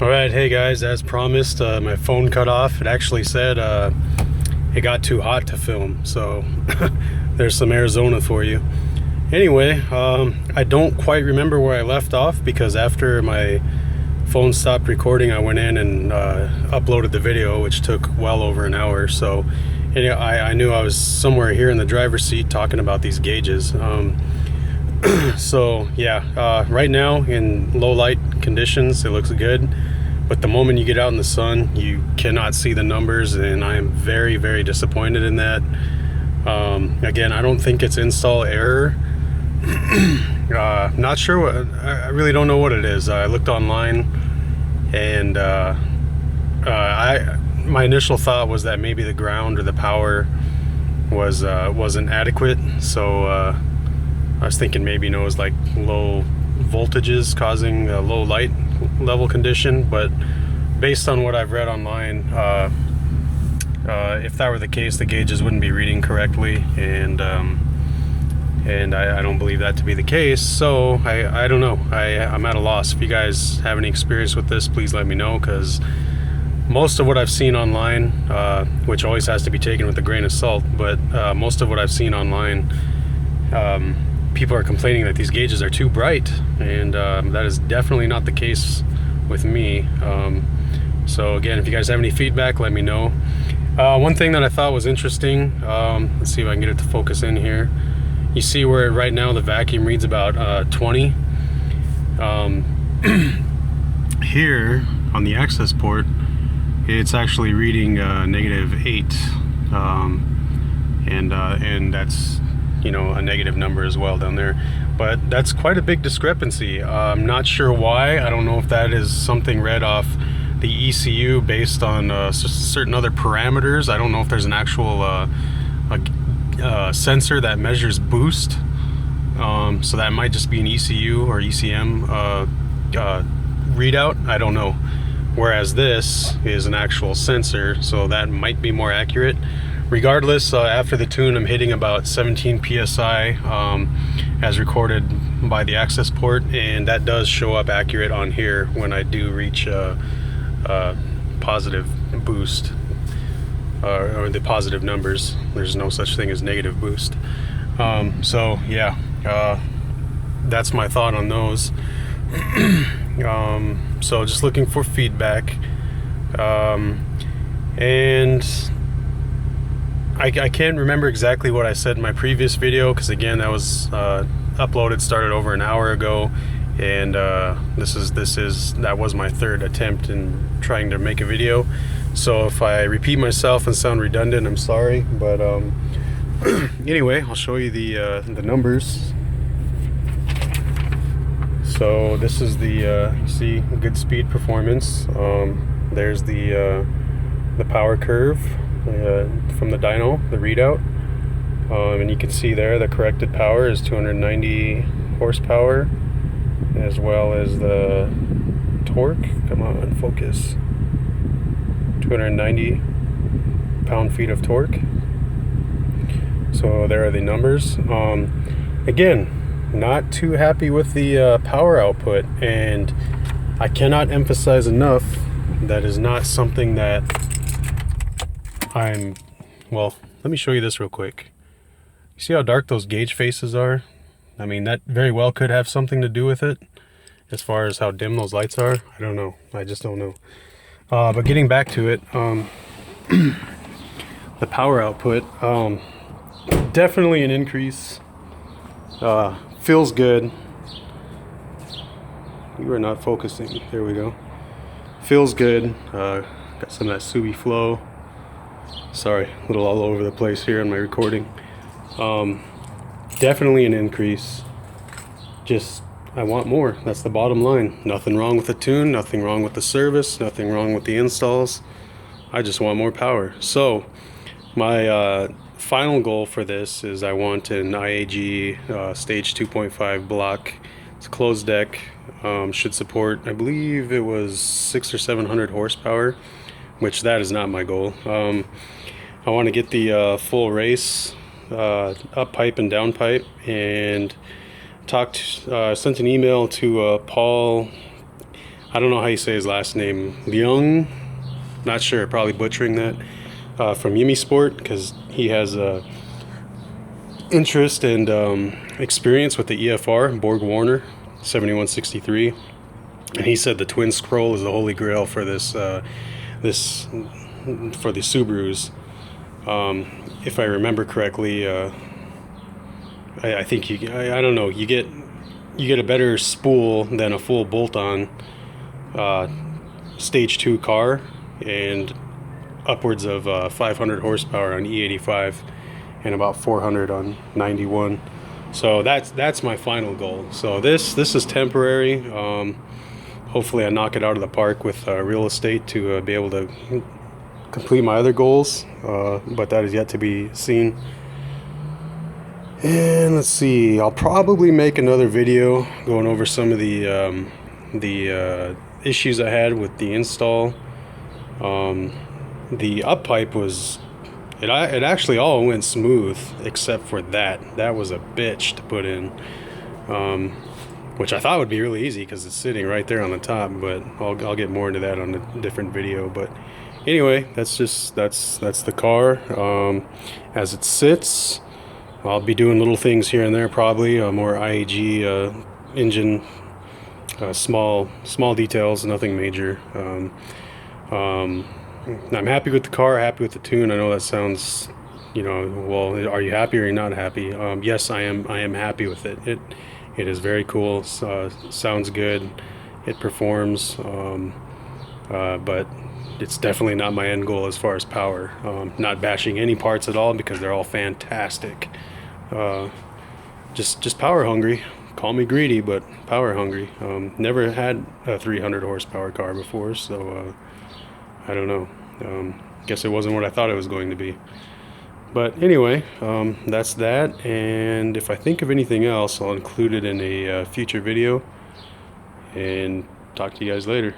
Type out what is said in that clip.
Alright, hey guys, as promised, my phone cut off. It actually said it got too hot to film, so there's some Arizona for you. Anyway, I don't quite remember where I left off because after my phone stopped recording, I went in and uploaded the video, which took well over an hour. So I knew I was somewhere here in the driver's seat talking about these gauges. So yeah, right now in low light conditions it looks good, but the moment you get out in the sun you cannot see the numbers, and I am very, very disappointed in that. Again, I don't think it's install error. Not sure what, I really don't know what it is. I looked online and my initial thought was that maybe the ground or the power wasn't adequate, so I was thinking maybe, it was like low voltages causing a low light level condition. But based on what I've read online, if that were the case, the gauges wouldn't be reading correctly, and I don't believe that to be the case. So I don't know. I'm at a loss. If you guys have any experience with this, please let me know, because most of what I've seen online, which always has to be taken with a grain of salt, but most of what I've seen online, people are complaining that these gauges are too bright, and that is definitely not the case with me. So again, if you guys have any feedback, let me know. One thing that I thought was interesting, let's see if I can get it to focus in here. You see where right now the vacuum reads about 20. Here on the access port, it's actually reading -8, and that's, a negative number as well down there. But that's quite a big discrepancy. I'm not sure why. I don't know if that is something read off the ECU based on certain other parameters. I don't know if there's an actual sensor that measures boost. So that might just be an ECU or ECM readout. I don't know. Whereas this is an actual sensor, so that might be more accurate. Regardless, after the tune, I'm hitting about 17 psi as recorded by the access port, and that does show up accurate on here when I do reach positive boost, or the positive numbers. There's no such thing as negative boost. So yeah, that's my thought on those. So just looking for feedback, and I can't remember exactly what I said in my previous video, because again, that was started over an hour ago, and that was my third attempt in trying to make a video. So if I repeat myself and sound redundant, I'm sorry, but anyway, I'll show you the numbers. So this is the you see Goodspeed performance. There's the power curve from the dyno, the readout, and you can see there the corrected power is 290 horsepower, as well as the torque. Come on, focus. 290 pound-feet of torque. So there are the numbers. Again, not too happy with the power output, and I cannot emphasize enough that is not something that well, let me show you this real quick. You see how dark those gauge faces are? I mean, that very well could have something to do with it as far as how dim those lights are. I don't know. I just don't know. But getting back to it, the power output, definitely an increase. Feels good. You are not focusing. There we go. Feels good. Got some of that Subi flow. Sorry, a little all over the place here in my recording. Definitely an increase. Just, I want more. That's the bottom line. Nothing wrong with the tune, nothing wrong with the service, nothing wrong with the installs. I just want more power. So my final goal for this is I want an IAG stage 2.5 block. It's a closed deck. Should support, I believe it was 600 or 700 horsepower, which that is not my goal. I want to get the full race up pipe and down pipe, and sent an email to Paul. I don't know how you say his last name, Leung, not sure, probably butchering that, from Yumi Sport, because he has interest and experience with the EFR, Borg Warner 7163, and he said the twin scroll is the holy grail for this for the Subarus. If I remember correctly, I think I don't know, you get a better spool than a full bolt-on stage 2 car, and upwards of 500 horsepower on E85 and about 400 on 91. So that's my final goal. So this is temporary. Hopefully I knock it out of the park with real estate to be able to complete my other goals, but that is yet to be seen. And let's see, I'll probably make another video going over some of the issues I had with the install. The up pipe was, it actually all went smooth except for that was a bitch to put in, which I thought would be really easy because it's sitting right there on the top, but I'll get more into that on a different video. But anyway, that's the car as it sits. I'll be doing little things here and there, probably more IAG engine, small details, nothing major. I'm happy with the car, happy with the tune. I know that sounds, well, are you happy or are you not happy? Yes, I am happy with it. It is very cool. Sounds good. It performs, but it's definitely not my end goal as far as power. Not bashing any parts at all, because they're all fantastic. Just power hungry. Call me greedy, but power hungry. Never had a 300 horsepower car before, so I don't know. Guess it wasn't what I thought it was going to be. But anyway, that's that. And if I think of anything else, I'll include it in a future video. And talk to you guys later.